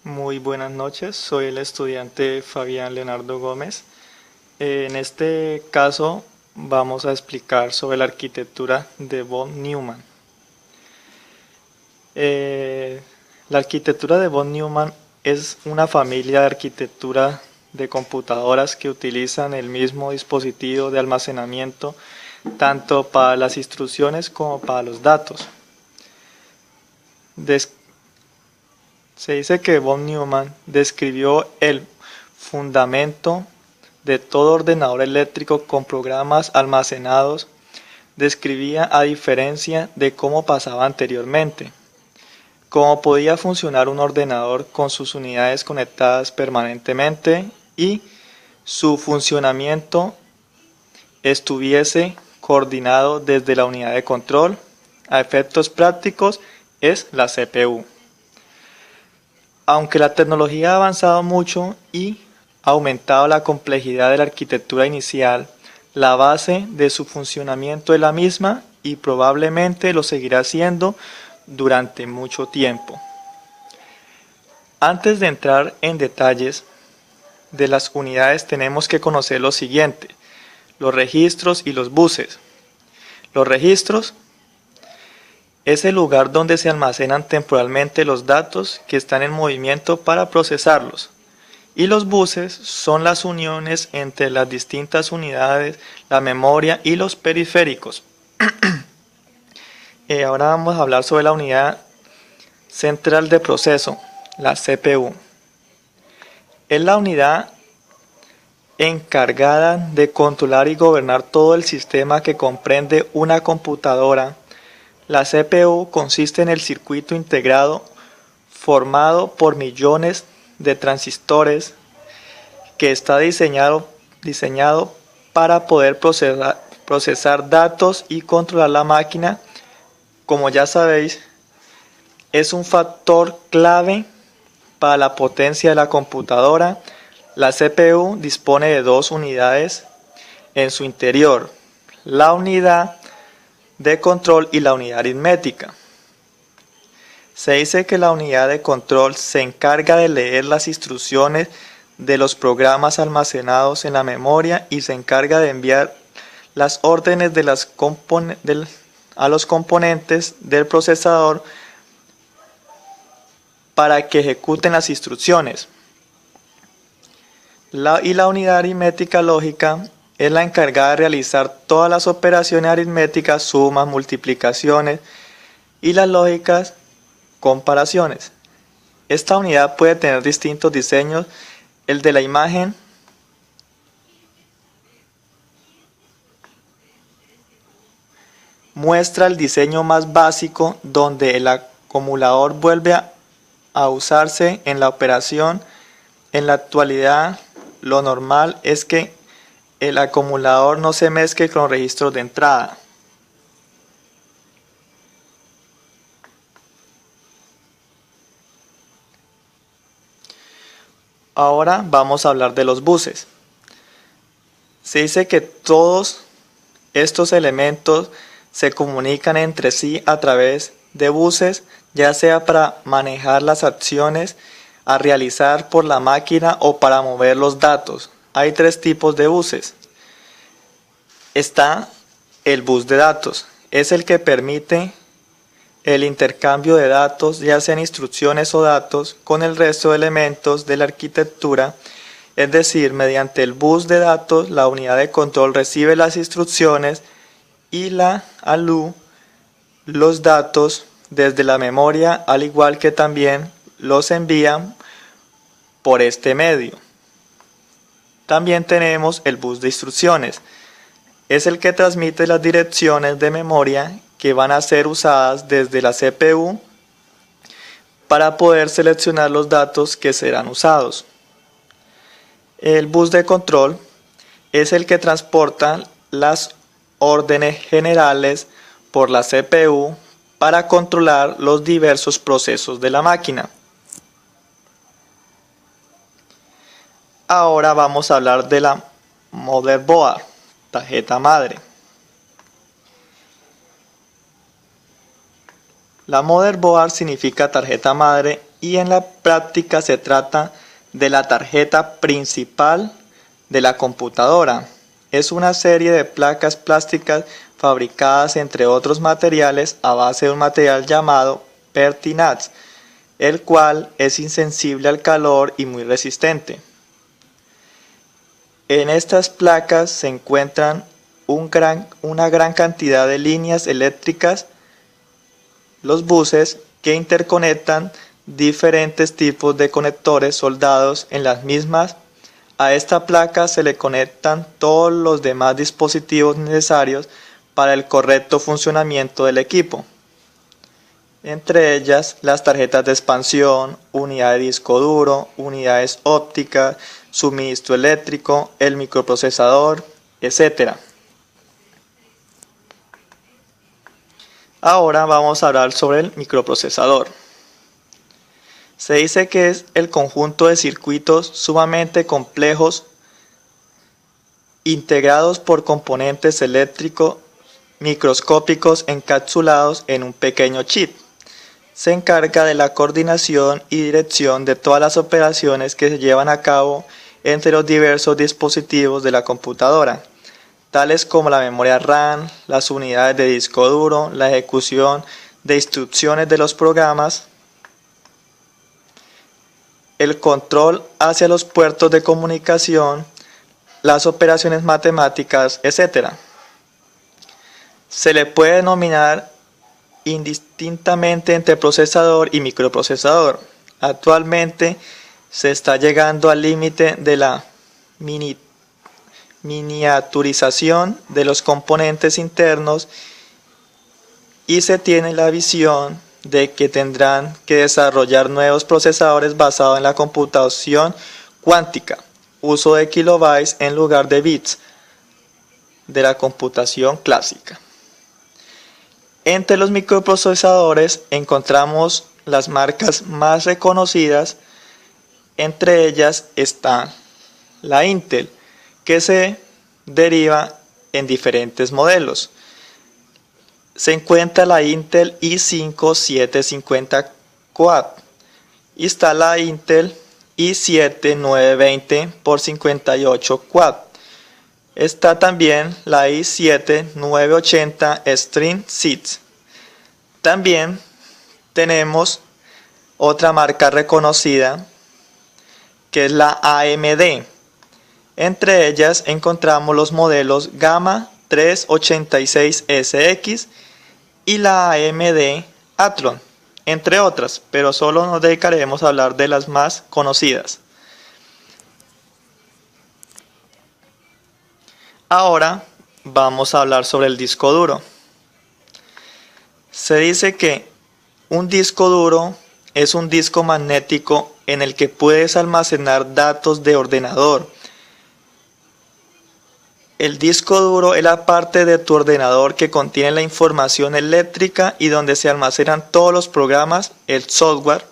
Muy buenas noches, soy el estudiante Fabián Leonardo Gómez. En este caso vamos a explicar sobre la arquitectura de von Neumann. La arquitectura de von Neumann es una familia de arquitectura de computadoras que utilizan el mismo dispositivo de almacenamiento tanto para las instrucciones como para los datos. Se dice que von Neumann describió el fundamento de todo ordenador eléctrico con programas almacenados. Describía a diferencia de cómo pasaba anteriormente, cómo podía funcionar un ordenador con sus unidades conectadas permanentemente y su funcionamiento estuviese coordinado desde la unidad de control. A efectos prácticos es la CPU. Aunque la tecnología ha avanzado mucho y ha aumentado la complejidad de la arquitectura inicial, la base de su funcionamiento es la misma y probablemente lo seguirá siendo durante mucho tiempo. Antes de entrar en detalles de las unidades tenemos que conocer lo siguiente: los registros y los buses. Los registros es el lugar donde se almacenan temporalmente los datos que están en movimiento para procesarlos. Y los buses son las uniones entre las distintas unidades, la memoria y los periféricos. Ahora vamos a hablar sobre la unidad central de proceso, la CPU. Es la unidad encargada de controlar y gobernar todo el sistema que comprende una computadora. La CPU consiste en el circuito integrado formado por millones de transistores que está diseñado para poder procesar datos y controlar la máquina. Como ya sabéis, es un factor clave para la potencia de la computadora. La CPU dispone de dos unidades en su interior: la unidad de control y la unidad aritmética. Se dice que la unidad de control se encarga de leer las instrucciones de los programas almacenados en la memoria y se encarga de enviar las órdenes a los componentes del procesador para que ejecuten las instrucciones. Y la unidad aritmética lógica es la encargada de realizar todas las operaciones aritméticas, sumas, multiplicaciones y las lógicas comparaciones. Esta unidad puede tener distintos diseños. El de la imagen muestra el diseño más básico, donde el acumulador vuelve a usarse en la operación. En la actualidad, lo normal es que el acumulador no se mezcle con los registros de entrada. Ahora vamos a hablar de los buses. Se dice que todos estos elementos se comunican entre sí a través de buses, ya sea para manejar las acciones a realizar por la máquina o para mover los datos. Hay tres tipos de buses. Está el bus de datos. Es el que permite el intercambio de datos, ya sean instrucciones o datos, con el resto de elementos de la arquitectura. Es decir, mediante el bus de datos, la unidad de control recibe las instrucciones y la ALU los datos desde la memoria, al igual que también los envían por este medio. También tenemos el bus de instrucciones. Es el que transmite las direcciones de memoria que van a ser usadas desde la CPU para poder seleccionar los datos que serán usados. El bus de control es el que transporta las órdenes generales por la CPU para controlar los diversos procesos de la máquina. Ahora vamos a hablar de la motherboard, tarjeta madre. La motherboard significa tarjeta madre y en la práctica se trata de la tarjeta principal de la computadora. Es una serie de placas plásticas fabricadas entre otros materiales a base de un material llamado pertinax, el cual es insensible al calor y muy resistente. En estas placas se encuentran una gran cantidad de líneas eléctricas, los buses, que interconectan diferentes tipos de conectores soldados en las mismas. A esta placa se le conectan todos los demás dispositivos necesarios para el correcto funcionamiento del equipo. Entre ellas, las tarjetas de expansión, unidad de disco duro, unidades ópticas, suministro eléctrico, el microprocesador, etc. Ahora vamos a hablar sobre el microprocesador. Se dice que es el conjunto de circuitos sumamente complejos integrados por componentes eléctricos microscópicos encapsulados en un pequeño chip. Se encarga de la coordinación y dirección de todas las operaciones que se llevan a cabo entre los diversos dispositivos de la computadora, tales como la memoria RAM, las unidades de disco duro, la ejecución de instrucciones de los programas, el control hacia los puertos de comunicación, las operaciones matemáticas, etc. Se le puede denominar indistintamente entre procesador y microprocesador. Actualmente se está llegando al límite de la miniaturización de los componentes internos y se tiene la visión de que tendrán que desarrollar nuevos procesadores basados en la computación cuántica, uso de kilobytes en lugar de bits de la computación clásica. Entre los microprocesadores encontramos las marcas más reconocidas, entre ellas está la Intel, que se deriva en diferentes modelos. Se encuentra la Intel i5-750 Quad y está la Intel i7-920x58 Quad. Está también la i7-980 Extreme 6. También tenemos otra marca reconocida que es la AMD. Entre ellas encontramos los modelos Gamma 386SX y la AMD Athlon, entre otras, pero solo nos dedicaremos a hablar de las más conocidas. Ahora vamos a hablar sobre el disco duro. Se dice que un disco duro es un disco magnético en el que puedes almacenar datos de ordenador. El disco duro es la parte de tu ordenador que contiene la información eléctrica y donde se almacenan todos los programas. El software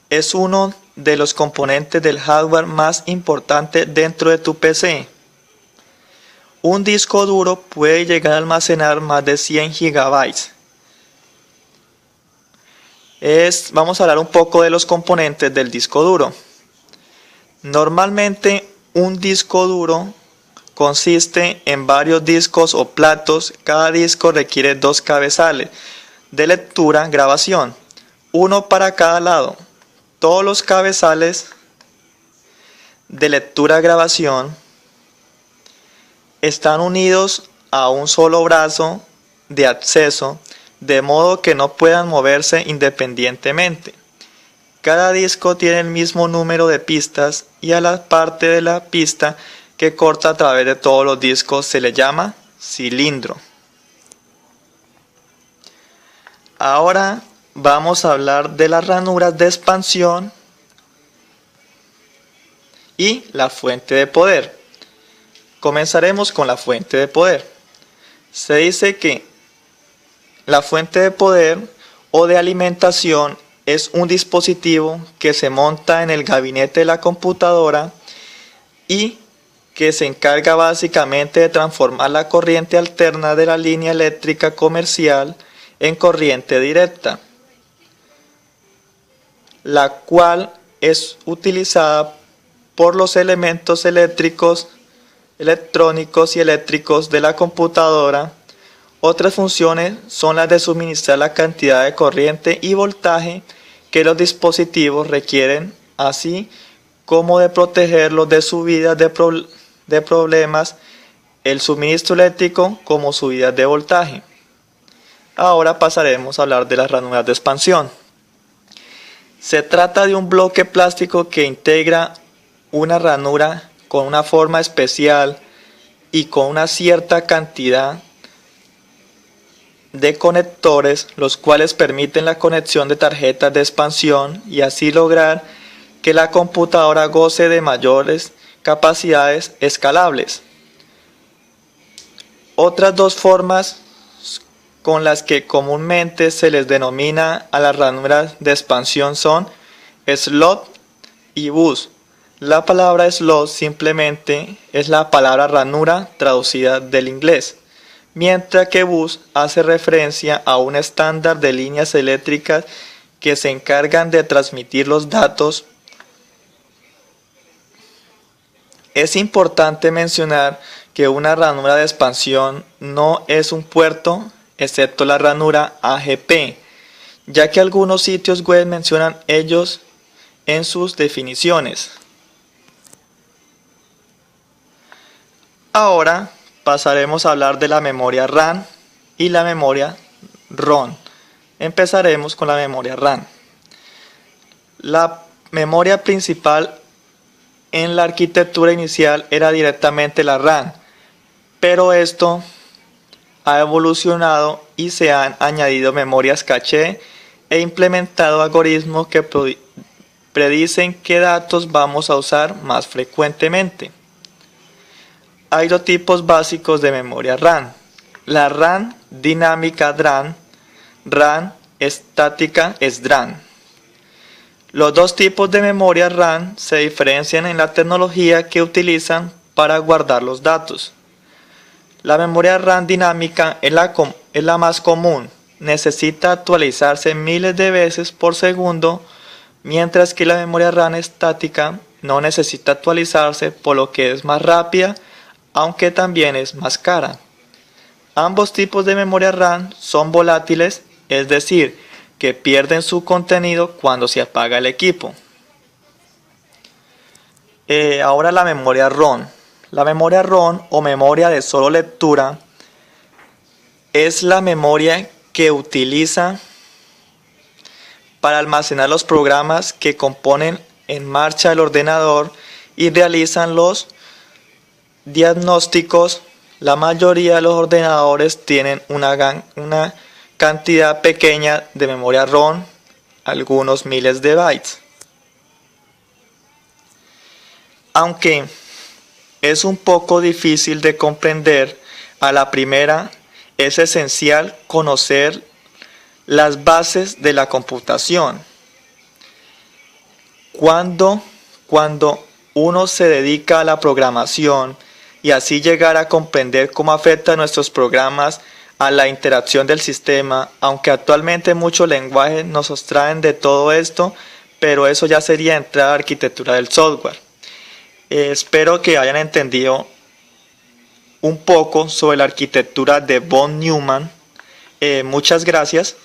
es uno de los componentes del hardware más importante dentro de tu PC. Un disco duro puede llegar a almacenar más de 100 gigabytes. Vamos a hablar un poco de los componentes del disco duro. Normalmente un disco duro consiste en varios discos o platos. Cada disco requiere 2 cabezales de lectura, grabación, uno para cada lado. Todos los cabezales de lectura, grabación están unidos a un solo brazo de acceso, de modo que no puedan moverse independientemente. Cada disco tiene el mismo número de pistas y a la parte de la pista que corta a través de todos los discos se le llama cilindro. Ahora vamos a hablar de las ranuras de expansión y la fuente de poder. Comenzaremos con la fuente de poder. Se dice que la fuente de poder o de alimentación es un dispositivo que se monta en el gabinete de la computadora y que se encarga básicamente de transformar la corriente alterna de la línea eléctrica comercial en corriente directa. la cual es utilizada por los elementos eléctricos, electrónicos y eléctricos de la computadora. Otras funciones son las de suministrar la cantidad de corriente y voltaje que los dispositivos requieren, así como de protegerlos de subidas de problemas, el suministro eléctrico como subidas de voltaje. Ahora pasaremos a hablar de las ranuras de expansión. Se trata de un bloque plástico que integra una ranura con una forma especial y con una cierta cantidad de conectores, los cuales permiten la conexión de tarjetas de expansión y así lograr que la computadora goce de mayores capacidades escalables. Otras dos formas con las que comúnmente se les denomina a las ranuras de expansión son slot y bus. La palabra slot simplemente es la palabra ranura traducida del inglés, mientras que bus hace referencia a un estándar de líneas eléctricas que se encargan de transmitir los datos. Es importante mencionar que una ranura de expansión no es un puerto, excepto la ranura AGP, ya que algunos sitios web mencionan ellos en sus definiciones. Ahora pasaremos a hablar de la memoria RAM y la memoria ROM. Empezaremos con la memoria RAM. La memoria principal en la arquitectura inicial era directamente la RAM, pero esto ha evolucionado y se han añadido memorias caché e implementado algoritmos que predicen qué datos vamos a usar más frecuentemente. Hay dos tipos básicos de memoria RAM: la RAM dinámica DRAM, RAM estática SDRAM. Los dos tipos de memoria RAM se diferencian en la tecnología que utilizan para guardar los datos. La memoria RAM dinámica es la más común, necesita actualizarse miles de veces por segundo, mientras que la memoria RAM estática no necesita actualizarse, por lo que es más rápida, aunque también es más cara. Ambos tipos de memoria RAM son volátiles, es decir, que pierden su contenido cuando se apaga el equipo. Ahora la memoria ROM. La memoria ROM o memoria de solo lectura es la memoria que utiliza para almacenar los programas que componen en marcha el ordenador y realizan los diagnósticos. La mayoría de los ordenadores tienen una cantidad pequeña de memoria ROM, algunos miles de bytes. Aunque es un poco difícil de comprender a la primera, es esencial conocer las bases de la computación. Cuando uno se dedica a la programación y así llegar a comprender cómo afecta a nuestros programas a la interacción del sistema, aunque actualmente muchos lenguajes nos abstraen de todo esto, pero eso ya sería entrar a la arquitectura del software. Espero que hayan entendido un poco sobre la arquitectura de von Neumann. Muchas gracias.